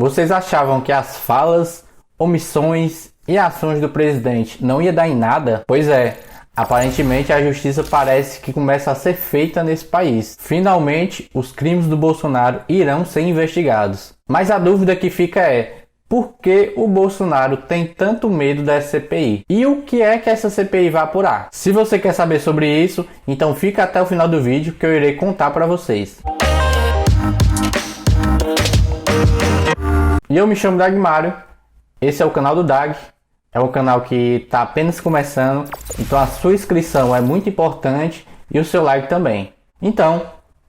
Vocês achavam que as falas, omissões e ações do presidente não ia dar em nada? Pois é, aparentemente a justiça parece que começa a ser feita nesse país. Finalmente, os crimes do Bolsonaro irão ser investigados. Mas a dúvida que fica é: por que o Bolsonaro tem tanto medo dessa CPI? E o que é que essa CPI vai apurar? Se você quer saber sobre isso, então fica até o final do vídeo que eu irei contar para vocês. E eu me chamo Dagmário, esse é o canal do Dag, é um canal que está apenas começando, então a sua inscrição é muito importante e o seu like também. Então,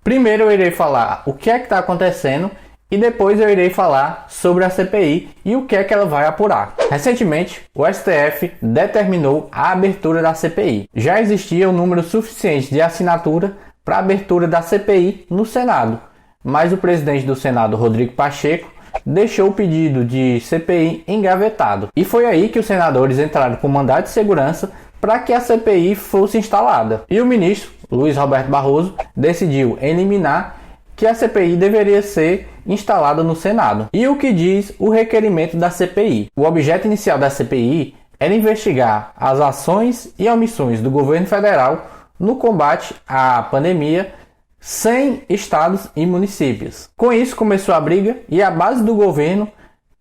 primeiro eu irei falar o que é que está acontecendo e depois eu irei falar sobre a CPI e o que é que ela vai apurar. Recentemente, o STF determinou a abertura da CPI. Já existia um número suficiente de assinatura para a abertura da CPI no Senado, mas o presidente do Senado, Rodrigo Pacheco, deixou o pedido de CPI engavetado. E foi aí que os senadores entraram com mandado de segurança para que a CPI fosse instalada. E o ministro, Luiz Roberto Barroso, decidiu eliminar que a CPI deveria ser instalada no Senado. E o que diz o requerimento da CPI? O objeto inicial da CPI era investigar as ações e omissões do governo federal no combate à pandemia sem estados e municípios. Com isso começou a briga e a base do governo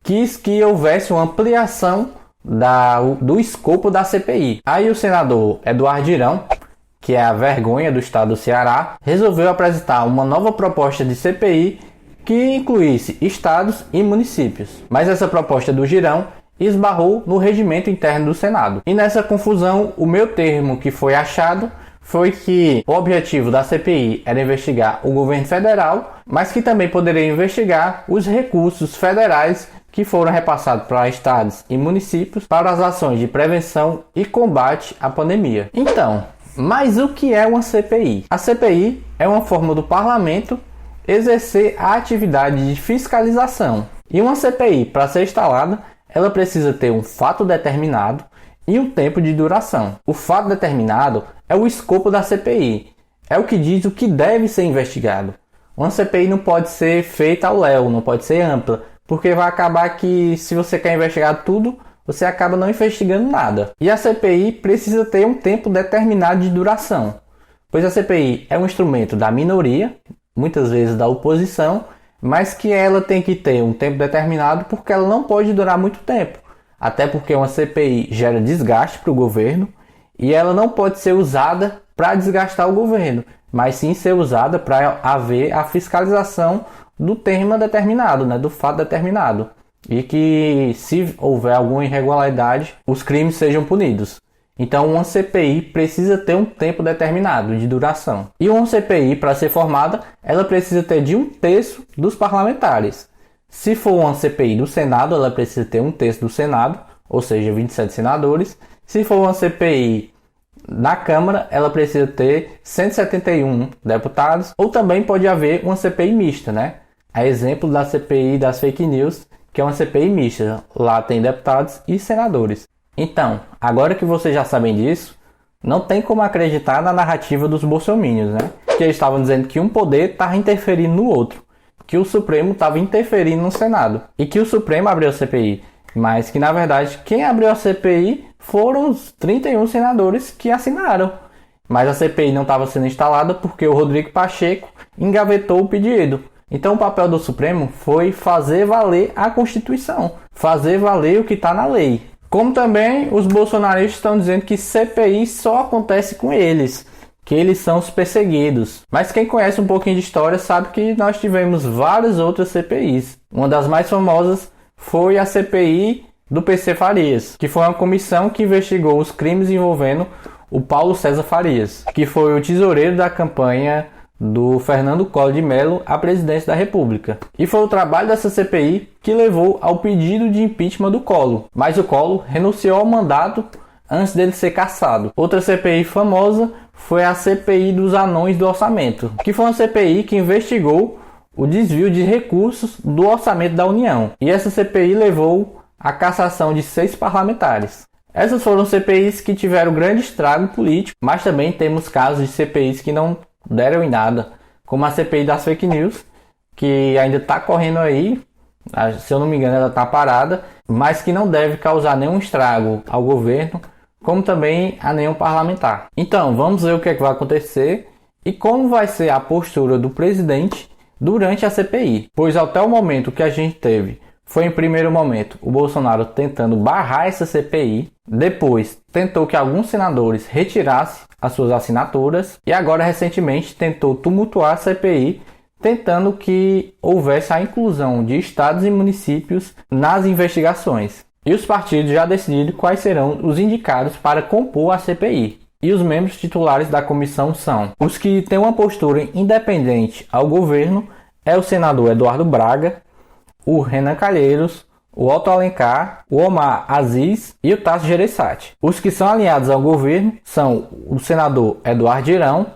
quis que houvesse uma ampliação do escopo da CPI. Aí o senador Eduardo Girão, que é a vergonha do estado do Ceará, resolveu apresentar uma nova proposta de CPI que incluísse estados e municípios. Mas essa proposta do Girão esbarrou no regimento interno do Senado. E nessa confusão, o meio termo que foi achado foi que o objetivo da CPI era investigar o governo federal, mas que também poderia investigar os recursos federais que foram repassados para estados e municípios para as ações de prevenção e combate à pandemia. Então, mas o que é uma CPI? A CPI é uma forma do parlamento exercer a atividade de fiscalização. E uma CPI, para ser instalada, ela precisa ter um fato determinado e um tempo de duração. O fato determinado é o escopo da CPI. É o que diz o que deve ser investigado. Uma CPI não pode ser feita ao léu, não pode ser ampla, porque vai acabar que, se você quer investigar tudo, você acaba não investigando nada. E a CPI precisa ter um tempo determinado de duração, pois a CPI é um instrumento da minoria, muitas vezes da oposição, mas que ela tem que ter um tempo determinado porque ela não pode durar muito tempo. Até porque uma CPI gera desgaste para o governo e ela não pode ser usada para desgastar o governo, mas sim ser usada para haver a fiscalização do tema determinado, do fato determinado. E que, se houver alguma irregularidade, os crimes sejam punidos. Então uma CPI precisa ter um tempo determinado de duração. E uma CPI, para ser formada, ela precisa ter de 1/3 dos parlamentares. Se for uma CPI do Senado, ela precisa ter 1/3 do Senado, ou seja, 27 senadores. Se for uma CPI da Câmara, ela precisa ter 171 deputados. Ou também pode haver uma CPI mista, A exemplo da CPI das fake news, que é uma CPI mista. Lá tem deputados e senadores. Então, agora que vocês já sabem disso, não tem como acreditar na narrativa dos bolsominions, Que eles estavam dizendo que um poder estava interferindo no outro, que o Supremo estava interferindo no Senado e que o Supremo abriu a CPI, mas que na verdade quem abriu a CPI foram os 31 senadores que assinaram. Mas a CPI não estava sendo instalada porque o Rodrigo Pacheco engavetou o pedido. Então o papel do Supremo foi fazer valer a Constituição, fazer valer o que está na lei. Como também os bolsonaristas estão dizendo que CPI só acontece com eles, que eles são os perseguidos. Mas quem conhece um pouquinho de história sabe que nós tivemos várias outras CPIs. Uma das mais famosas foi a CPI do PC Farias, que foi uma comissão que investigou os crimes envolvendo o Paulo César Farias, que foi o tesoureiro da campanha do Fernando Collor de Mello à presidência da República. E foi o trabalho dessa CPI que levou ao pedido de impeachment do Collor. Mas o Collor renunciou ao mandato antes dele ser cassado. Outra CPI famosa foi a CPI dos anões do orçamento, que foi uma CPI que investigou o desvio de recursos do orçamento da União. E essa CPI levou à cassação de 6 parlamentares. Essas foram CPIs que tiveram grande estrago político, mas também temos casos de CPIs que não deram em nada, como a CPI das fake news, que ainda está correndo aí, Se eu não me engano, ela está parada, mas que não deve causar nenhum estrago ao governo, como também a nenhum parlamentar. Então, vamos ver o que é que vai acontecer e como vai ser a postura do presidente durante a CPI. Pois até o momento que a gente teve foi, em primeiro momento, o Bolsonaro tentando barrar essa CPI, depois tentou que alguns senadores retirassem as suas assinaturas e agora recentemente tentou tumultuar a CPI, tentando que houvesse a inclusão de estados e municípios nas investigações. E os partidos já decidiram quais serão os indicados para compor a CPI. E os membros titulares da comissão são os que têm uma postura independente ao governo, é o senador Eduardo Braga, o Renan Calheiros, o Otto Alencar, o Omar Aziz e o Tasso Gereissati. Os que são alinhados ao governo são o senador Eduardo Girão,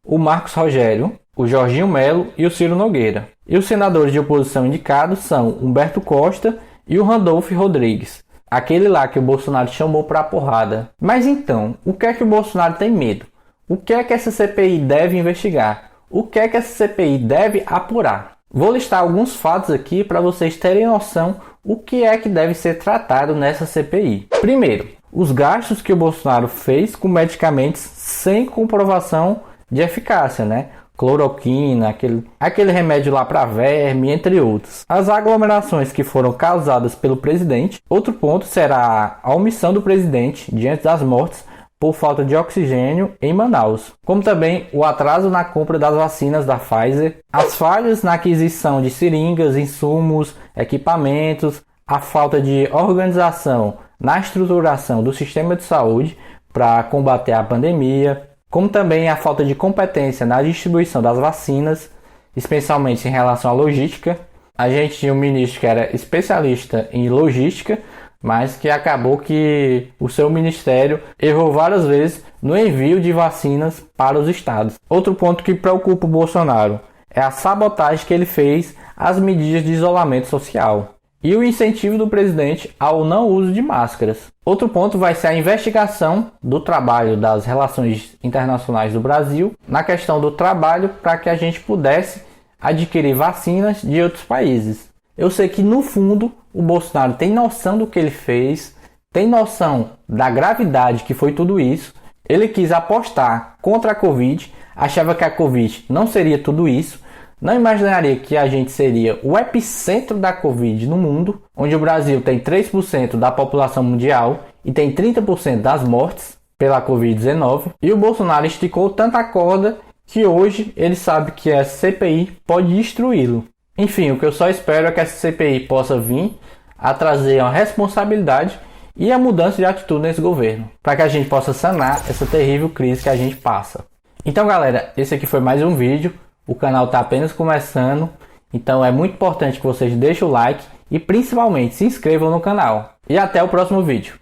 o Marcos Rogério, o Jorginho Melo e o Ciro Nogueira. E os senadores de oposição indicados são Humberto Costa e o Randolfo Rodrigues, aquele lá que o Bolsonaro chamou para a porrada. Mas então, o que é que o Bolsonaro tem medo? O que é que essa CPI deve investigar? O que é que essa CPI deve apurar? Vou listar alguns fatos aqui para vocês terem noção o que é que deve ser tratado nessa CPI. Primeiro, os gastos que o Bolsonaro fez com medicamentos sem comprovação de eficácia, né? Cloroquina, aquele remédio lá para verme, entre outros. As aglomerações que foram causadas pelo presidente. Outro ponto será a omissão do presidente diante das mortes por falta de oxigênio em Manaus, como também o atraso na compra das vacinas da Pfizer, as falhas na aquisição de seringas, insumos, equipamentos, a falta de organização na estruturação do sistema de saúde para combater a pandemia, como também a falta de competência na distribuição das vacinas, especialmente em relação à logística. A gente tinha um ministro que era especialista em logística, mas que acabou que o seu ministério errou várias vezes no envio de vacinas para os estados. Outro ponto que preocupa o Bolsonaro é a sabotagem que ele fez às medidas de isolamento social e o incentivo do presidente ao não uso de máscaras. Outro ponto vai ser a investigação do trabalho das relações internacionais do Brasil na questão do trabalho para que a gente pudesse adquirir vacinas de outros países. Eu sei que no fundo o Bolsonaro tem noção do que ele fez, tem noção da gravidade que foi tudo isso. Ele quis apostar contra a Covid, achava que a Covid não seria tudo isso, não imaginaria que a gente seria o epicentro da Covid no mundo, onde o Brasil tem 3% da população mundial e tem 30% das mortes pela Covid-19. E o Bolsonaro esticou tanta corda que hoje ele sabe que a CPI pode destruí-lo. Enfim, o que eu só espero é que essa CPI possa vir a trazer uma responsabilidade e a mudança de atitude nesse governo, para que a gente possa sanar essa terrível crise que a gente passa. Então galera, esse aqui foi mais um vídeo, o canal está apenas começando, então é muito importante que vocês deixem o like e principalmente se inscrevam no canal. E até o próximo vídeo.